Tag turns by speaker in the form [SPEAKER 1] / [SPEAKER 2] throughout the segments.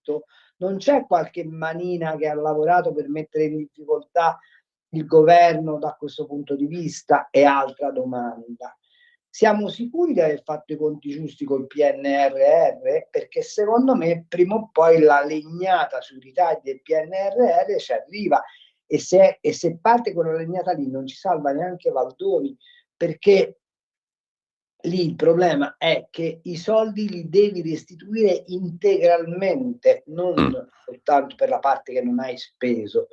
[SPEAKER 1] detto, non c'è qualche manina che ha lavorato per mettere in difficoltà il governo da questo punto di vista? E altra domanda. Siamo sicuri di aver fatto i conti giusti col PNRR? Perché secondo me prima o poi la legnata sui ritagli del PNRR ci arriva, e se parte quella legnata lì non ci salva neanche Valdoni, perché lì il problema è che i soldi li devi restituire integralmente, non soltanto per la parte che non hai speso.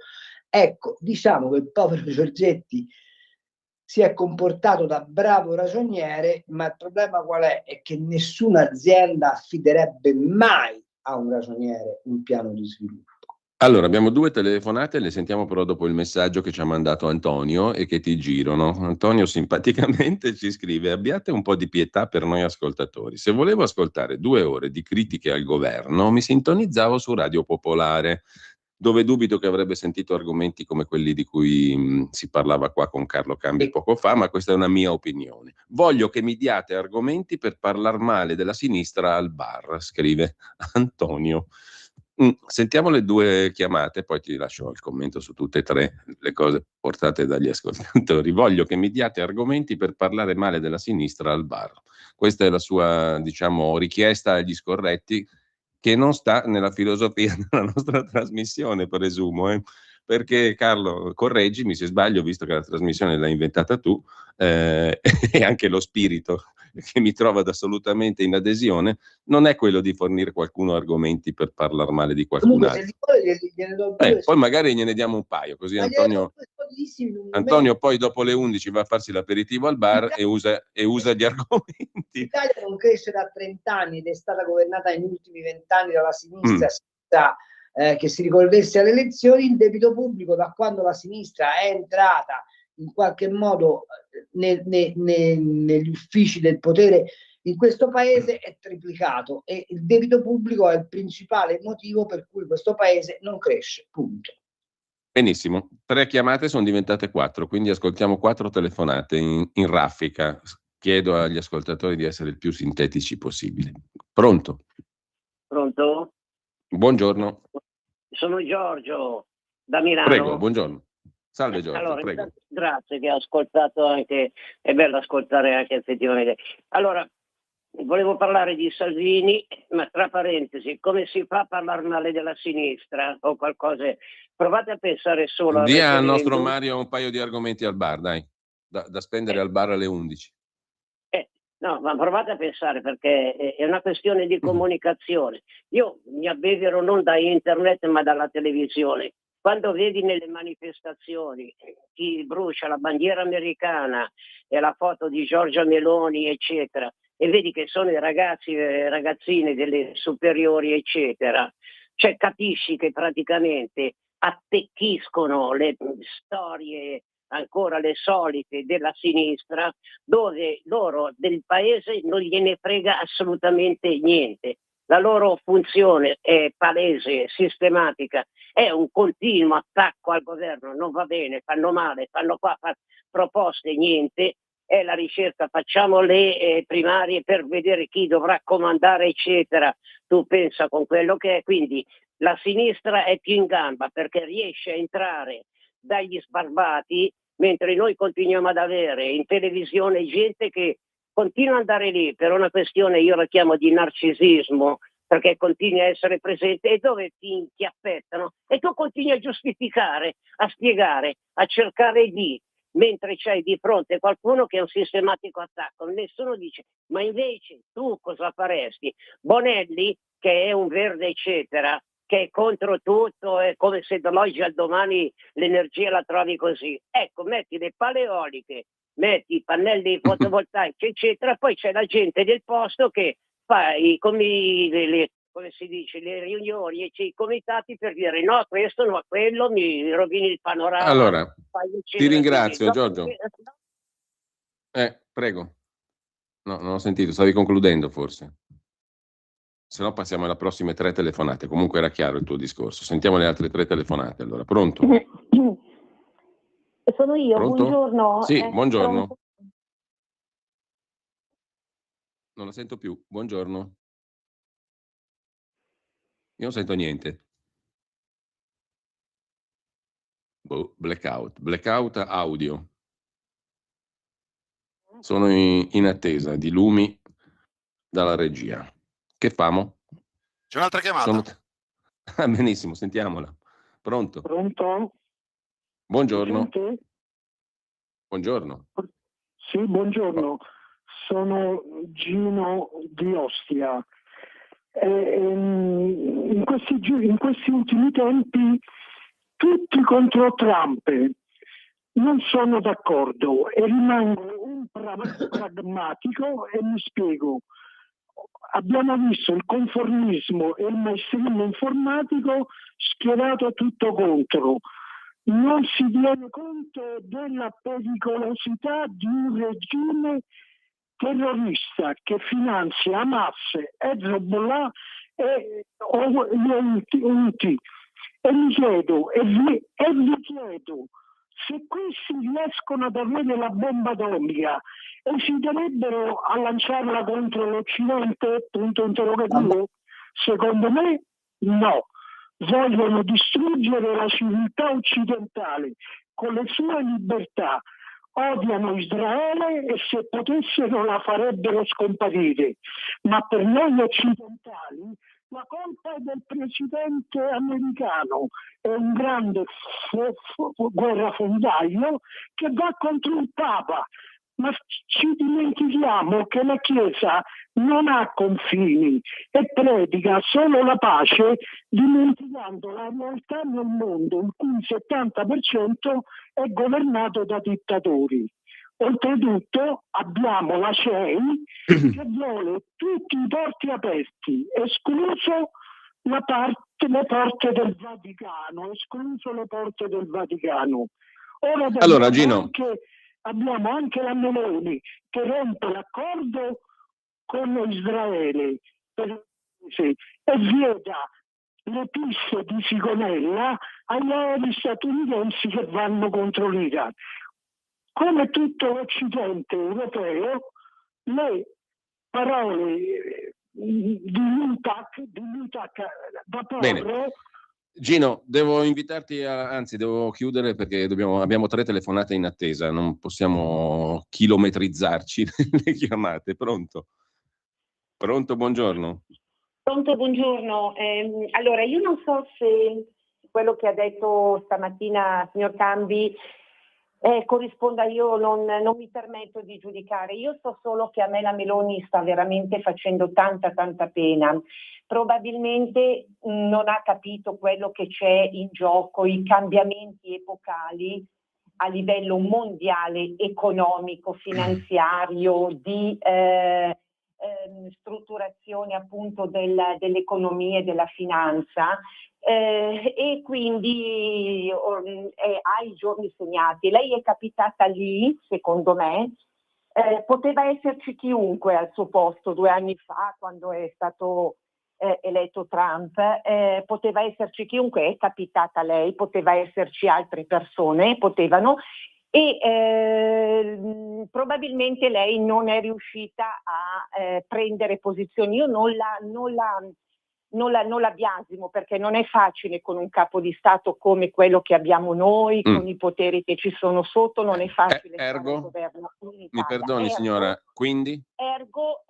[SPEAKER 1] Ecco, diciamo che il povero Giorgetti si è comportato da bravo ragioniere, ma il problema qual è? È che nessuna azienda affiderebbe mai a un ragioniere un piano di sviluppo.
[SPEAKER 2] Allora, abbiamo 2 telefonate, le sentiamo però dopo il messaggio che ci ha mandato Antonio e che ti girano. Antonio simpaticamente ci scrive: abbiate un po' di pietà per noi ascoltatori. Se volevo ascoltare 2 ore di critiche al governo, mi sintonizzavo su Radio Popolare, dove dubito che avrebbe sentito argomenti come quelli di cui si parlava qua con Carlo Cambi poco fa, ma questa è una mia opinione. Voglio che mi diate argomenti per parlare male della sinistra al bar, scrive Antonio. Sentiamo le 2 chiamate, poi ti lascio il commento su tutte e 3 le cose portate dagli ascoltatori. Voglio che mi diate argomenti per parlare male della sinistra al bar. Questa è la sua, diciamo, richiesta agli scorretti, che non sta nella filosofia della nostra trasmissione, presumo, perché Carlo, correggimi se sbaglio, visto che la trasmissione l'hai inventata tu, e anche lo spirito che mi trova assolutamente in adesione, non è quello di fornire qualcuno argomenti per parlare male di qualcun
[SPEAKER 1] Comunque,
[SPEAKER 2] altro.
[SPEAKER 1] se li vuole, gliene do due.
[SPEAKER 2] Poi magari gliene diamo un paio, così
[SPEAKER 1] Ma gliene do
[SPEAKER 2] Antonio,
[SPEAKER 1] due solidissimi in un
[SPEAKER 2] Antonio
[SPEAKER 1] momento.
[SPEAKER 2] poi dopo le 11 va a farsi l'aperitivo al bar e usa gli argomenti.
[SPEAKER 1] L'Italia non cresce da 30 anni ed è stata governata negli ultimi 20 anni dalla sinistra senza che si ricorresse alle elezioni. Il debito pubblico, da quando la sinistra è entrata in qualche modo negli uffici del potere in questo paese, è triplicato, e il debito pubblico è il principale motivo per cui questo paese non cresce, punto.
[SPEAKER 2] Benissimo, 3 chiamate sono diventate 4, quindi ascoltiamo 4 telefonate in raffica. Chiedo agli ascoltatori di essere il più sintetici possibile. Pronto?
[SPEAKER 3] Pronto?
[SPEAKER 2] Buongiorno.
[SPEAKER 3] Sono Giorgio da Milano.
[SPEAKER 2] Prego, buongiorno. Salve Giorgio,
[SPEAKER 3] allora,
[SPEAKER 2] prego.
[SPEAKER 3] Grazie che ho ascoltato anche, è bello ascoltare anche effettivamente. Allora, volevo parlare di Salvini, ma tra parentesi, come si fa a parlare male della sinistra o qualcosa? Provate a pensare solo al
[SPEAKER 2] Dia al
[SPEAKER 3] referendum.
[SPEAKER 2] nostro Mario un paio di argomenti al bar, dai, da spendere al bar alle 11.
[SPEAKER 3] No, ma provate a pensare, perché è una questione di comunicazione. Io mi abbevero non da internet ma dalla televisione. Quando vedi nelle manifestazioni chi brucia la bandiera americana e la foto di Giorgia Meloni, eccetera, e vedi che sono i ragazzi e ragazzine delle superiori, eccetera, cioè capisci che praticamente attecchiscono le storie ancora le solite della sinistra, dove loro del paese non gliene frega assolutamente niente. La loro funzione è palese, sistematica, è un continuo attacco al governo, non va bene, fanno male, fanno qua proposte, niente, è la ricerca, facciamo le primarie per vedere chi dovrà comandare, eccetera. Tu pensa con quello che è, quindi la sinistra è più in gamba perché riesce a entrare dagli sbarbati, mentre noi continuiamo ad avere in televisione gente che continua ad andare lì per una questione, io la chiamo di narcisismo, perché continui a essere presente, e dove ti chiappettano e tu continui a giustificare, a spiegare, a cercare di, mentre c'hai di fronte qualcuno che è un sistematico attacco. Nessuno dice, ma invece tu cosa faresti? Bonelli, che è un verde eccetera, che è contro tutto, è come se dall'oggi al domani l'energia la trovi così. Ecco, metti le pale eoliche, metti i pannelli fotovoltaici, eccetera, poi c'è la gente del posto che fa come si dice, le riunioni e i comitati per dire no, questo, no, quello, mi rovini il panorama.
[SPEAKER 2] Allora, ti ringrazio Giorgio. Prego. No, non ho sentito, stavi concludendo forse. Se no passiamo alle prossime 3 telefonate. Comunque era chiaro il tuo discorso. Sentiamo le altre 3 telefonate. Allora, pronto?
[SPEAKER 4] Sono io,
[SPEAKER 2] pronto?
[SPEAKER 4] Buongiorno.
[SPEAKER 2] Sì, buongiorno.
[SPEAKER 4] Pronto?
[SPEAKER 2] Non la sento più. Buongiorno. Io non sento niente. Blackout audio. Sono in attesa di lumi dalla regia. Che famo?
[SPEAKER 4] C'è un'altra chiamata.
[SPEAKER 2] Benissimo, sentiamola. Pronto?
[SPEAKER 5] Pronto?
[SPEAKER 2] Buongiorno. Buongiorno.
[SPEAKER 5] Sì, buongiorno. Sono Gino di Ostia. In questi ultimi tempi tutti contro Trump. Non sono d'accordo e rimango un pragmatico e mi spiego. Abbiamo visto il conformismo e il maestrismo informatico schierato tutto contro. Non si tiene conto della pericolosità di un regime terrorista che finanzia Hamas, Hezbollah e gli Houthi. E mi chiedo, e vi chiedo, se questi riescono ad avere la bomba atomica, esiterebbero a lanciarla contro l'Occidente? Punto interrogativo. Secondo me no. Vogliono distruggere la civiltà occidentale con le sue libertà. Odiano Israele e se potessero la farebbero scomparire. Ma per noi occidentali la colpa è del presidente americano, è un grande guerrafondaio che va contro il Papa. Ma ci dimentichiamo che la Chiesa non ha confini e predica solo la pace, dimenticando la realtà nel mondo in cui il 70% è governato da dittatori. Oltretutto abbiamo la CEI che vuole tutti i porti aperti, escluso le porte del Vaticano. Ora
[SPEAKER 2] allora, Gino,
[SPEAKER 5] abbiamo anche la Meloni che rompe l'accordo con Israele e vieta le piste di Sigonella agli aerei statunitensi che vanno contro l'Iran. Come tutto l'Occidente europeo, le parole di Lutac da Porro.
[SPEAKER 2] Bene. Gino, devo invitarti anzi devo chiudere perché abbiamo 3 telefonate in attesa, non possiamo chilometrizzarci nelle chiamate. Pronto, buongiorno.
[SPEAKER 6] Pronto, buongiorno. Allora, io non so se quello che ha detto stamattina signor Cambi corrisponda, io non mi permetto di giudicare, io so solo che a me la Meloni sta veramente facendo tanta pena. Probabilmente non ha capito quello che c'è in gioco, i cambiamenti epocali a livello mondiale, economico, finanziario, di strutturazione appunto dell'economia e della finanza. E quindi ha i giorni segnati. Lei è capitata lì, secondo me, poteva esserci chiunque al suo posto 2 anni fa quando è stato eletto Trump, poteva esserci chiunque, è capitata lei, poteva esserci altre persone, potevano, e probabilmente lei non è riuscita a prendere posizioni. Io non la biasimo, perché non è facile con un capo di Stato come quello che abbiamo noi, con i poteri che ci sono sotto, non è facile fare un governo in Italia.
[SPEAKER 2] Mi perdoni signora, quindi?
[SPEAKER 6] Ergo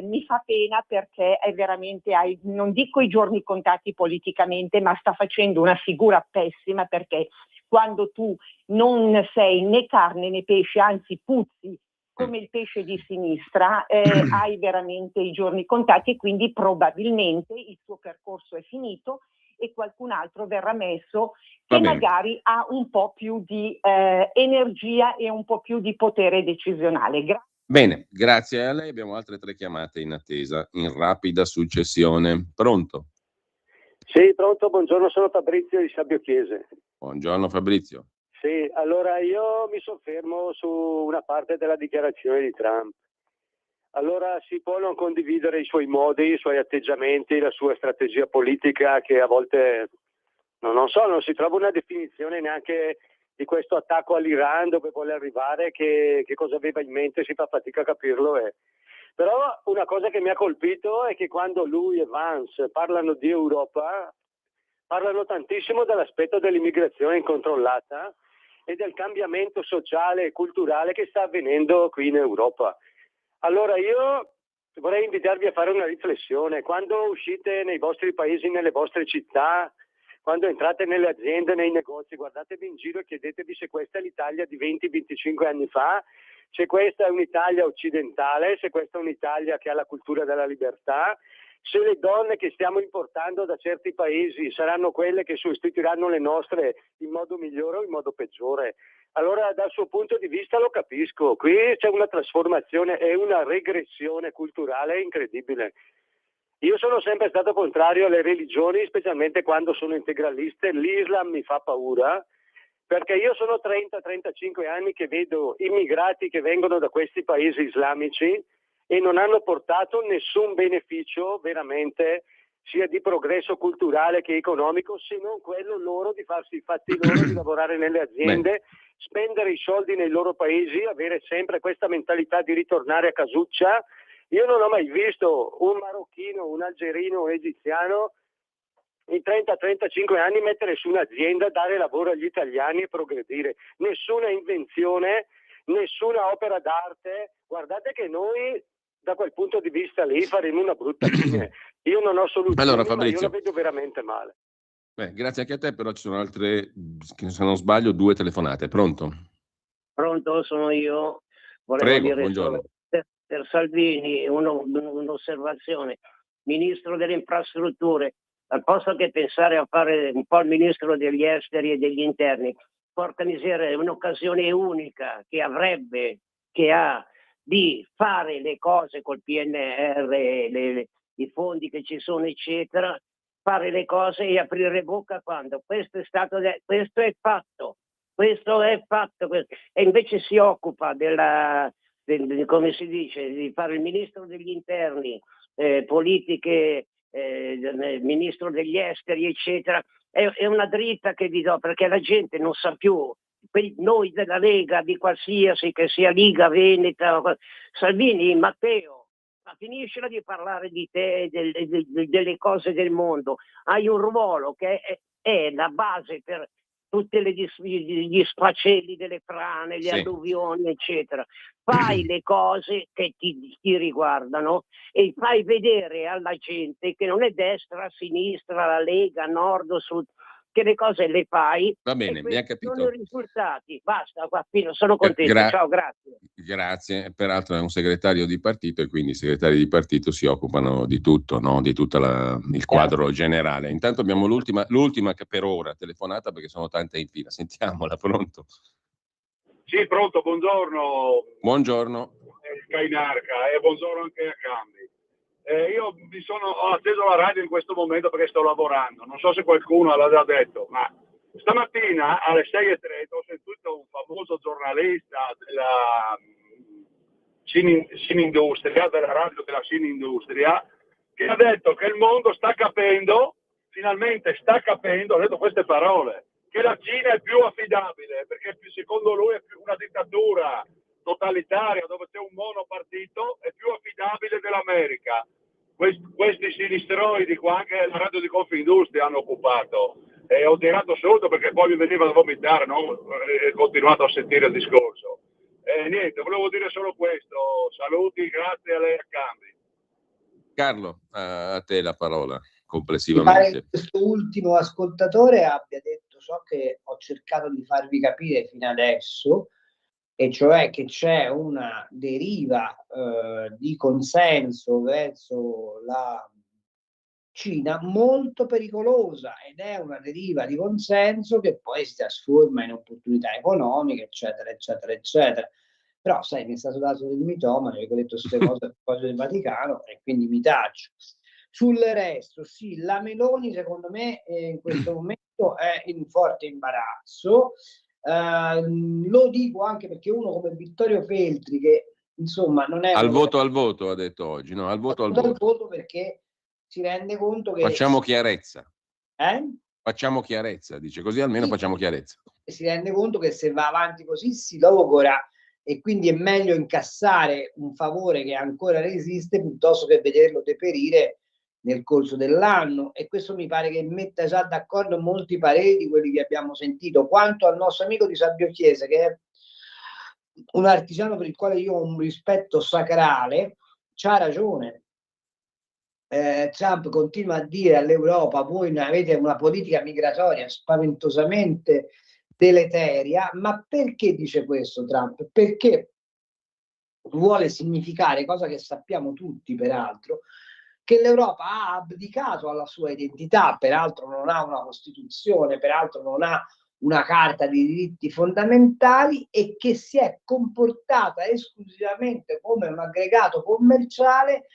[SPEAKER 6] mi fa pena, perché è veramente, non dico i giorni contati politicamente, ma sta facendo una figura pessima, perché quando tu non sei né carne né pesce, anzi puzzi come il pesce di sinistra, hai veramente i giorni contati, e quindi probabilmente il suo percorso è finito e qualcun altro verrà messo che magari ha un po' più di energia e un po' più di potere decisionale.
[SPEAKER 2] Bene, grazie a lei. Abbiamo altre 3 chiamate in attesa, in rapida successione. Pronto?
[SPEAKER 7] Sì, pronto, buongiorno, sono Fabrizio di Sabbio Chiese.
[SPEAKER 2] Buongiorno Fabrizio.
[SPEAKER 7] Sì, allora io mi soffermo su una parte della dichiarazione di Trump. Allora si può non condividere i suoi modi, i suoi atteggiamenti, la sua strategia politica, che a volte non si trova una definizione neanche di questo attacco all'Iran, dove vuole arrivare, che cosa aveva in mente, si fa fatica a capirlo. Però una cosa che mi ha colpito è che quando lui e Vance parlano di Europa, parlano tantissimo dell'aspetto dell'immigrazione incontrollata e del cambiamento sociale e culturale che sta avvenendo qui in Europa. Allora io vorrei invitarvi a fare una riflessione. Quando uscite nei vostri paesi, nelle vostre città, quando entrate nelle aziende, nei negozi, guardatevi in giro e chiedetevi se questa è l'Italia di 20-25 anni fa, se questa è un'Italia occidentale, se questa è un'Italia che ha la cultura della libertà, se le donne che stiamo importando da certi paesi saranno quelle che sostituiranno le nostre in modo migliore o in modo peggiore. Allora dal suo punto di vista lo capisco, qui c'è una trasformazione e una regressione culturale incredibile. Io sono sempre stato contrario alle religioni, specialmente quando sono integraliste. L'Islam mi fa paura, perché io sono 30-35 anni che vedo immigrati che vengono da questi paesi islamici e non hanno portato nessun beneficio veramente, sia di progresso culturale che economico, se non quello loro di farsi i fatti loro, di lavorare nelle aziende, spendere i soldi nei loro paesi, avere sempre questa mentalità di ritornare a casuccia. Io non ho mai visto un marocchino, un algerino, un egiziano in 30-35 anni mettere su un'azienda, dare lavoro agli italiani e progredire. Nessuna invenzione, nessuna opera d'arte. Guardate che noi da quel punto di vista lì faremo una brutta fine. Io non ho soluzioni,
[SPEAKER 2] allora,
[SPEAKER 7] ma io
[SPEAKER 2] Fabrizio,
[SPEAKER 7] la vedo veramente male.
[SPEAKER 2] Grazie anche a te, però ci sono altre, se non sbaglio, 2 telefonate. Pronto?
[SPEAKER 3] Pronto, sono io. Volevo
[SPEAKER 2] Prego,
[SPEAKER 3] dire
[SPEAKER 2] buongiorno.
[SPEAKER 3] per Salvini un'osservazione. Ministro delle infrastrutture, al posto che pensare a fare un po' il ministro degli esteri e degli interni, porca miseria, è un'occasione unica che ha di fare le cose col PNR, i fondi che ci sono, eccetera, fare le cose e aprire bocca quando questo è fatto, e invece si occupa come si dice, di fare il ministro degli interni, politiche, ministro degli esteri, eccetera. È una dritta che vi do, perché la gente non sa più. Noi della Lega, di qualsiasi, che sia Liga Veneta, Salvini, Matteo, ma finiscila di parlare di te, delle cose del mondo. Hai un ruolo che è la base per tutti gli sfaceli delle frane, le alluvioni, eccetera. Fai le cose che ti riguardano e fai vedere alla gente che non è destra, sinistra, la Lega, nord o sud, che le cose le fai.
[SPEAKER 2] Va bene, mi ha capito.
[SPEAKER 3] Sono i risultati. Basta, qua, sono contento. Ciao, grazie.
[SPEAKER 2] Grazie. Peraltro è un segretario di partito e quindi i segretari di partito si occupano di tutto, no? Di tutto il quadro generale. Intanto abbiamo l'ultima che per ora telefonata, perché sono tante in fila. Sentiamola, pronto?
[SPEAKER 4] Sì, pronto, buongiorno.
[SPEAKER 2] Buongiorno.
[SPEAKER 4] Cainarca, e buongiorno anche a Cambi. Io ho atteso la radio in questo momento perché sto lavorando, non so se qualcuno l'ha già detto, ma stamattina alle 6:30 ho sentito un famoso giornalista della Sinindustria, della radio della Sinindustria, che ha detto che il mondo sta capendo, finalmente sta capendo, ha detto queste parole, che la Cina è più affidabile, perché secondo lui è più una dittatura totalitaria dove c'è un monopartito, è più affidabile dell'America. Questi sinistroidi qua, anche la radio di Confindustria hanno occupato, e ho tirato subito perché poi mi veniva da vomitare, no? Ho continuato a sentire il discorso. Niente, volevo dire solo questo. Saluti, grazie a lei a Cambi.
[SPEAKER 2] Carlo, a te la parola complessivamente.
[SPEAKER 1] Mi pare che questo ultimo ascoltatore abbia detto ciò che ho cercato di farvi capire fino adesso, e cioè che c'è una deriva di consenso verso la Cina molto pericolosa, ed è una deriva di consenso che poi si trasforma in opportunità economiche, eccetera, eccetera, eccetera. Però sai, mi è stato dato del mitomane, avevo detto queste cose del Vaticano e quindi mi taccio. Sul resto, sì, la Meloni secondo me in questo momento è in forte imbarazzo. Lo dico anche perché uno come Vittorio Feltri, che insomma non è
[SPEAKER 2] al voto ha detto oggi, no? Al voto
[SPEAKER 1] perché si rende conto che
[SPEAKER 2] facciamo chiarezza. Facciamo chiarezza, dice, così almeno
[SPEAKER 1] sì,
[SPEAKER 2] facciamo chiarezza.
[SPEAKER 1] Si rende conto che se va avanti così si logora e quindi è meglio incassare un favore che ancora resiste piuttosto che vederlo deperire nel corso dell'anno, e questo mi pare che metta già d'accordo molti pareri di quelli che abbiamo sentito. Quanto al nostro amico di Sabbio Chiesa, che è un artigiano per il quale io ho un rispetto sacrale, c'ha ragione. Trump continua a dire all'Europa: voi avete una politica migratoria spaventosamente deleteria. Ma perché dice questo Trump? Perché vuole significare, cosa che sappiamo tutti peraltro, che l'Europa ha abdicato alla sua identità, peraltro non ha una Costituzione, peraltro non ha una carta di diritti fondamentali, e che si è comportata esclusivamente come un aggregato commerciale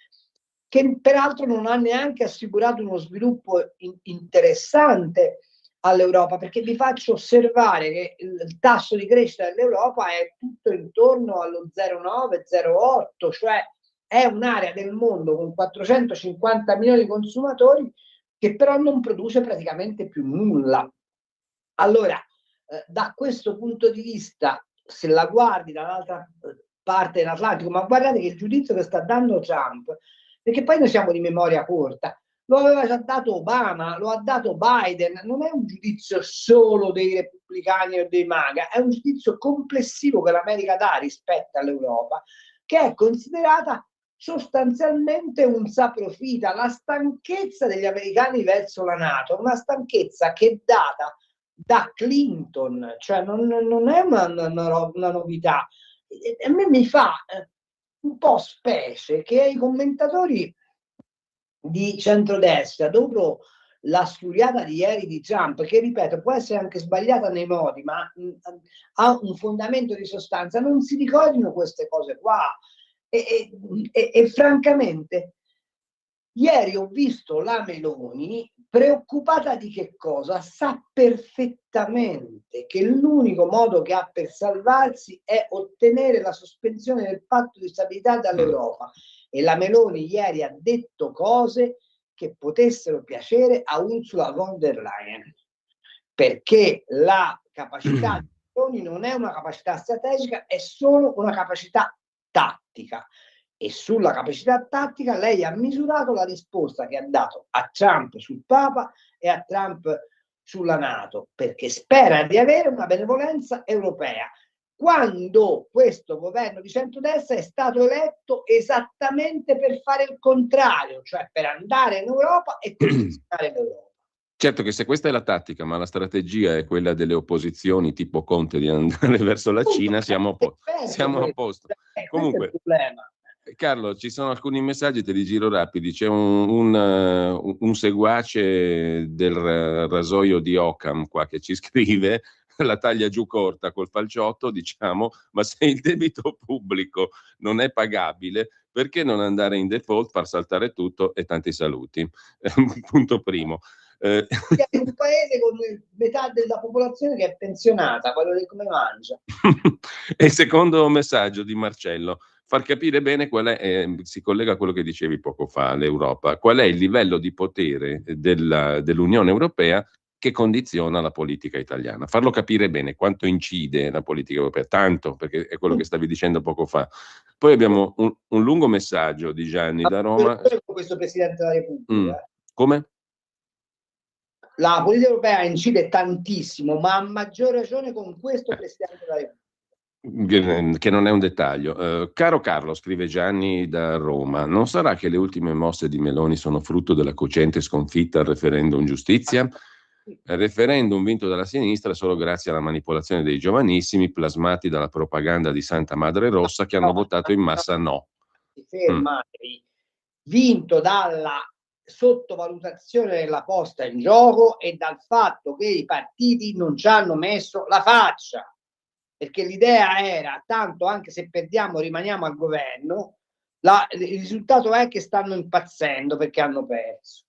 [SPEAKER 1] che peraltro non ha neanche assicurato uno sviluppo interessante all'Europa, perché vi faccio osservare che il tasso di crescita dell'Europa è tutto intorno allo 0,9-0,8, cioè è un'area del mondo con 450 milioni di consumatori che però non produce praticamente più nulla. Allora, da questo punto di vista, se la guardi dall'altra parte dell'Atlantico, ma guardate che il giudizio che sta dando Trump, perché poi noi siamo di memoria corta, lo aveva già dato Obama, lo ha dato Biden, non è un giudizio solo dei repubblicani o dei MAGA, è un giudizio complessivo che l'America dà rispetto all'Europa, che è considerata sostanzialmente un saprofita, la stanchezza degli americani verso la NATO, una stanchezza che è data da Clinton, cioè non è una novità. A me mi fa un po' specie che i commentatori di centrodestra, dopo la sfuriata di ieri di Trump, che ripeto può essere anche sbagliata nei modi, ma ha un fondamento di sostanza, non si ricordino queste cose qua. E francamente ieri ho visto la Meloni preoccupata di che cosa? Sa perfettamente che l'unico modo che ha per salvarsi è ottenere la sospensione del patto di stabilità dall'Europa, e la Meloni ieri ha detto cose che potessero piacere a Ursula von der Leyen, perché la capacità di Meloni non è una capacità strategica, è solo una capacità tattica. E sulla capacità tattica lei ha misurato la risposta che ha dato a Trump sul Papa e a Trump sulla NATO, perché spera di avere una benevolenza europea, quando questo governo di centrodestra è stato eletto esattamente per fare il contrario, cioè per andare in Europa e condizionare l'Europa.
[SPEAKER 2] Certo che se questa è la tattica, ma la strategia è quella delle opposizioni tipo Conte di andare verso la Cina, siamo a posto. Comunque, il problema. Carlo, ci sono alcuni messaggi, te li giro rapidi. C'è un seguace del rasoio di Occam qua che ci scrive: la taglia giù corta col falciotto, diciamo, ma se il debito pubblico non è pagabile, perché non andare in default, far saltare tutto e tanti saluti? Punto primo.
[SPEAKER 1] È un paese con metà della popolazione che è pensionata, voglio dire come mangia.
[SPEAKER 2] E il secondo messaggio di Marcello: far capire bene qual è, si collega a quello che dicevi poco fa, l'Europa, qual è il livello di potere dell'Unione Europea che condiziona la politica italiana. Farlo capire bene quanto incide la politica europea, tanto, perché è quello che stavi dicendo poco fa. Poi abbiamo un lungo messaggio di Gianni da Roma.
[SPEAKER 1] Questo Presidente della Repubblica.
[SPEAKER 2] Come?
[SPEAKER 1] La politica europea incide tantissimo, ma a maggior ragione con questo Presidente della Repubblica.
[SPEAKER 2] Che non è un dettaglio. Caro Carlo, scrive Gianni da Roma, non sarà che le ultime mosse di Meloni sono frutto della cocente sconfitta al referendum giustizia? Il referendum vinto dalla sinistra solo grazie alla manipolazione dei giovanissimi plasmati dalla propaganda di Santa Madre Rossa, che hanno votato in massa no.
[SPEAKER 1] Vinto dalla sottovalutazione della posta in gioco e dal fatto che i partiti non ci hanno messo la faccia, perché l'idea era: tanto anche se perdiamo rimaniamo al governo. Il risultato è che stanno impazzendo perché hanno perso.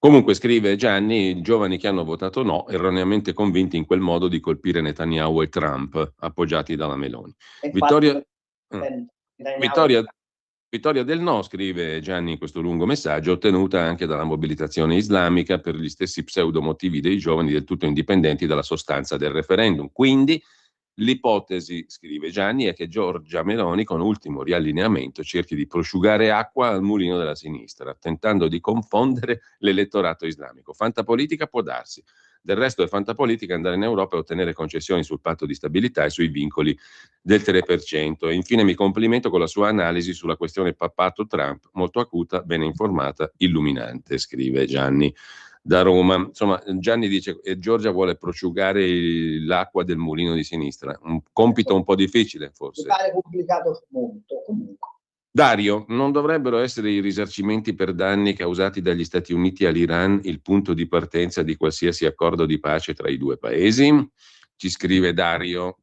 [SPEAKER 2] Comunque, scrive Gianni, i giovani che hanno votato no, erroneamente convinti in quel modo di colpire Netanyahu e Trump, appoggiati dalla Meloni. Vittoria del no, scrive Gianni in questo lungo messaggio, ottenuta anche dalla mobilitazione islamica per gli stessi pseudo motivi dei giovani del tutto indipendenti dalla sostanza del referendum. Quindi L'ipotesi, scrive Gianni, è che Giorgia Meloni con ultimo riallineamento cerchi di prosciugare acqua al mulino della sinistra, tentando di confondere l'elettorato islamico. Fantapolitica può darsi. Del resto è fantapolitica andare in Europa e ottenere concessioni sul patto di stabilità e sui vincoli del 3%. E infine mi complimento con la sua analisi sulla questione papato-Trump, molto acuta, ben informata, illuminante, scrive Gianni da Roma. Insomma, Gianni dice che Giorgia vuole prosciugare l'acqua del mulino di sinistra, un compito un po' difficile
[SPEAKER 1] Mi
[SPEAKER 2] forse.
[SPEAKER 1] pare complicato molto, comunque.
[SPEAKER 2] Dario, non dovrebbero essere i risarcimenti per danni causati dagli Stati Uniti all'Iran il punto di partenza di qualsiasi accordo di pace tra i due paesi? Ci scrive Dario,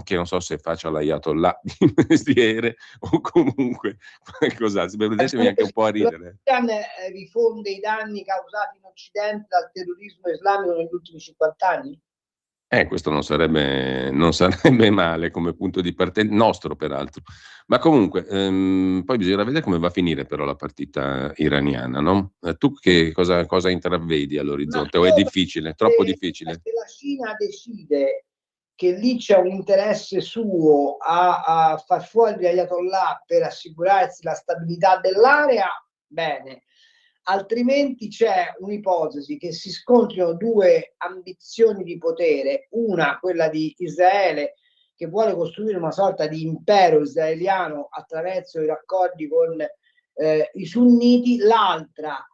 [SPEAKER 2] che non so se faccia l'ayatollah di mestiere o comunque qualcos'altro. Vedetemi anche un po' a ridere.
[SPEAKER 1] L'Iran rifonde i danni causati in Occidente dal terrorismo islamico negli ultimi 50 anni?
[SPEAKER 2] Questo non sarebbe male come punto di partenza, nostro peraltro. Ma comunque, poi bisognerà vedere come va a finire però la partita iraniana, no? Tu che cosa intravedi all'orizzonte? O è difficile, troppo difficile?
[SPEAKER 1] Se la Cina decide che lì c'è un interesse suo a far fuori gli ayatollah per assicurarsi la stabilità dell'area, bene. Altrimenti c'è un'ipotesi che si scontrino due ambizioni di potere, una quella di Israele che vuole costruire una sorta di impero israeliano attraverso i raccordi con i sunniti, l'altra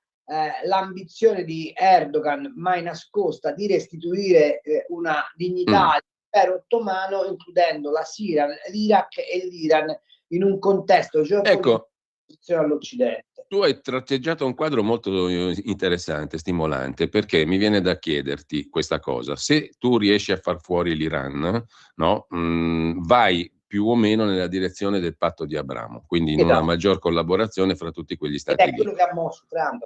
[SPEAKER 1] l'ambizione di Erdogan mai nascosta di restituire una dignità all'impero ottomano, includendo la Siria, l'Iraq e l'Iran in un contesto geopolitico all'Occidente.
[SPEAKER 2] Tu hai tratteggiato un quadro molto interessante, stimolante, perché mi viene da chiederti questa cosa. Se tu riesci a far fuori l'Iran, no, vai più o meno nella direzione del patto di Abramo, quindi in una maggior collaborazione fra tutti quegli stati lì.
[SPEAKER 1] Ed è quello che ha mosso Trump.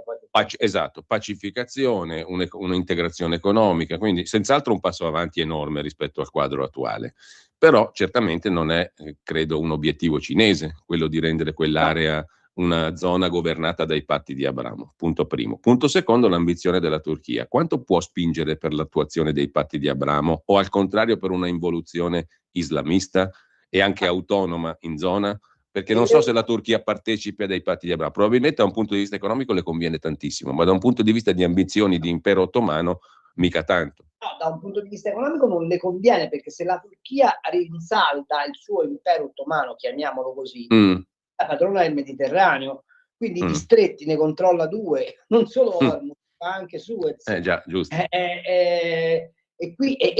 [SPEAKER 2] Esatto, pacificazione, un'integrazione economica, quindi senz'altro un passo avanti enorme rispetto al quadro attuale. Però certamente non è, credo, un obiettivo cinese quello di rendere quell'area una zona governata dai patti di Abramo, punto primo. Punto secondo, l'ambizione della Turchia. Quanto può spingere per l'attuazione dei patti di Abramo o al contrario per una involuzione islamista e anche autonoma in zona? Perché non so se la Turchia partecipi dai patti di Abramo. Probabilmente da un punto di vista economico le conviene tantissimo, ma da un punto di vista di ambizioni di impero ottomano mica tanto.
[SPEAKER 1] No, da un punto di vista economico non le conviene, perché se la Turchia rinsalda il suo impero ottomano, chiamiamolo così, la padrona del Mediterraneo, quindi gli stretti ne controlla due, non solo Hormuz, ma anche Suez.
[SPEAKER 2] Già, giusto.
[SPEAKER 1] E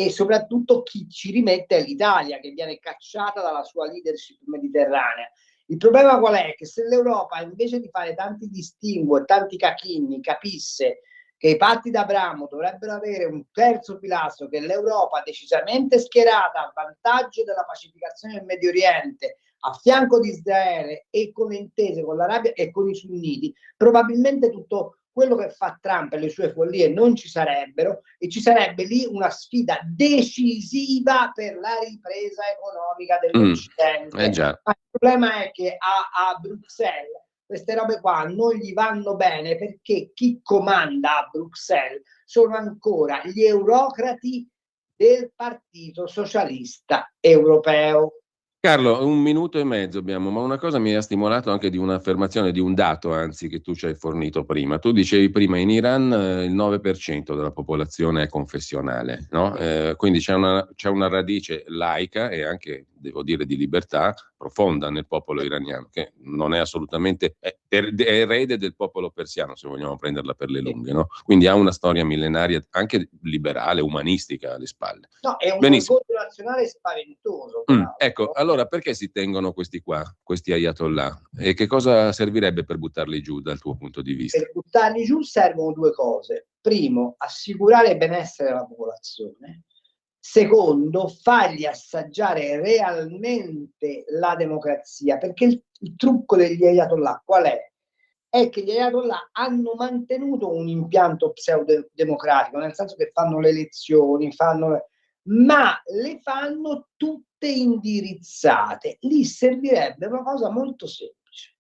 [SPEAKER 1] soprattutto chi ci rimette è l'Italia, che viene cacciata dalla sua leadership mediterranea. Il problema qual è? Che se l'Europa, invece di fare tanti distinguo e tanti cachinni, capisse che i patti d'Abramo dovrebbero avere un terzo pilastro, che l'Europa decisamente schierata a vantaggio della pacificazione del Medio Oriente, a fianco di Israele e con le intese con l'Arabia e con i sunniti, probabilmente tutto quello che fa Trump e le sue follie non ci sarebbero, e ci sarebbe lì una sfida decisiva per la ripresa economica dell'Occidente. Ma il problema è che a Bruxelles queste robe qua non gli vanno bene, perché chi comanda a Bruxelles sono ancora gli eurocrati del Partito Socialista Europeo.
[SPEAKER 2] Carlo, 1 minuto e mezzo abbiamo, ma una cosa mi ha stimolato anche di un'affermazione, di un dato anzi che tu ci hai fornito prima. Tu dicevi prima in Iran il 9% della popolazione è confessionale, no? Quindi c'è una radice laica e anche, devo dire, di libertà profonda nel popolo iraniano, che non è assolutamente è erede del popolo persiano, se vogliamo prenderla per le lunghe, no? Quindi ha una storia millenaria anche liberale, umanistica alle spalle.
[SPEAKER 1] No, è un orgoglio nazionale spaventoso.
[SPEAKER 2] Ecco, allora perché si tengono questi ayatollah? E che cosa servirebbe per buttarli giù dal tuo punto di vista?
[SPEAKER 1] Per buttarli giù servono due cose. Primo, assicurare il benessere della popolazione. Secondo, fargli assaggiare realmente la democrazia, perché il trucco degli ayatollah qual è? È che gli ayatollah hanno mantenuto un impianto pseudo-democratico, nel senso che fanno le elezioni, ma le fanno tutte indirizzate. Lì servirebbe una cosa molto semplice.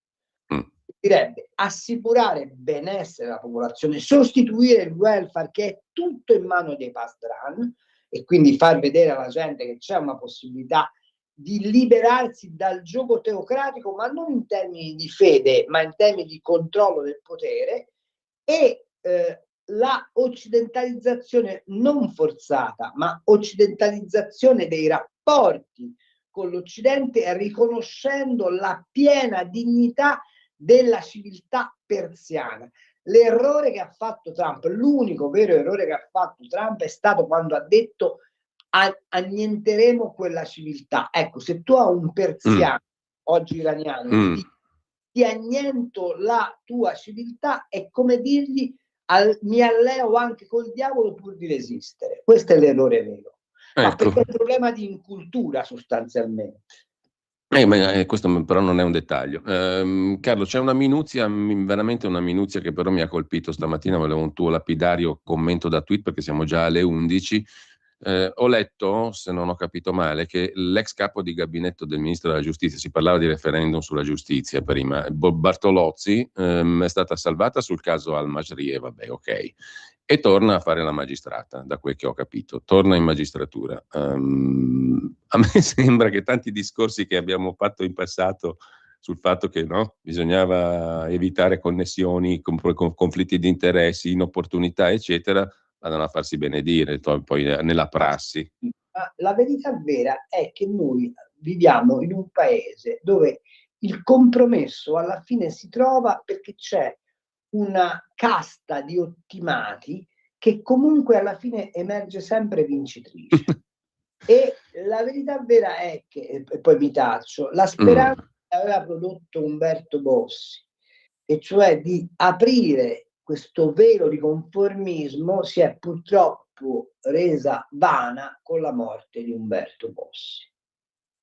[SPEAKER 1] Servirebbe assicurare il benessere della popolazione, sostituire il welfare che è tutto in mano dei pasdran, e quindi far vedere alla gente che c'è una possibilità di liberarsi dal gioco teocratico, ma non in termini di fede, ma in termini di controllo del potere, e la occidentalizzazione non forzata, ma occidentalizzazione dei rapporti con l'Occidente, riconoscendo la piena dignità della civiltà persiana. L'errore che ha fatto Trump, l'unico vero errore che ha fatto Trump è stato quando ha detto annienteremo quella civiltà. Ecco, se tu a un persiano, oggi iraniano, ti anniento la tua civiltà, è come dirgli mi alleo anche col diavolo pur di resistere. Questo è l'errore vero.
[SPEAKER 2] Ecco.
[SPEAKER 1] Ma perché è un problema di incultura sostanzialmente.
[SPEAKER 2] Questo però non è un dettaglio. Carlo, c'è una minuzia, veramente una minuzia che però mi ha colpito stamattina, volevo un tuo lapidario commento da tweet perché siamo già alle 11. Ho letto, se non ho capito male, che l'ex capo di gabinetto del ministro della giustizia, si parlava di referendum sulla giustizia prima, Bartolozzi, è stata salvata sul caso Al-Masri, vabbè, ok, e torna a fare la magistrata, da quel che ho capito, torna in magistratura. A me sembra che tanti discorsi che abbiamo fatto in passato sul fatto che no, bisognava evitare connessioni, conflitti di interessi, inopportunità, eccetera, vadano a farsi benedire poi nella prassi.
[SPEAKER 1] La verità vera è che noi viviamo in un paese dove il compromesso alla fine si trova perché c'è una casta di ottimati che comunque alla fine emerge sempre vincitrice. E la verità vera è che, e poi mi taccio, la speranza che aveva prodotto Umberto Bossi, e cioè di aprire questo velo di conformismo, si è purtroppo resa vana con la morte di Umberto Bossi.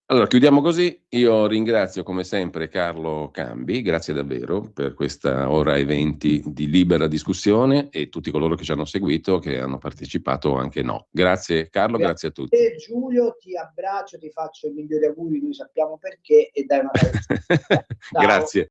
[SPEAKER 2] Allora, chiudiamo così. Io ringrazio come sempre Carlo Cambi, grazie davvero per questa ora e 20 di libera discussione, e tutti coloro che ci hanno seguito, che hanno partecipato o anche no. Grazie Carlo, grazie a tutti.
[SPEAKER 1] E Giulio, ti abbraccio, ti faccio i migliori auguri, noi sappiamo perché, e dai una bella
[SPEAKER 2] Grazie.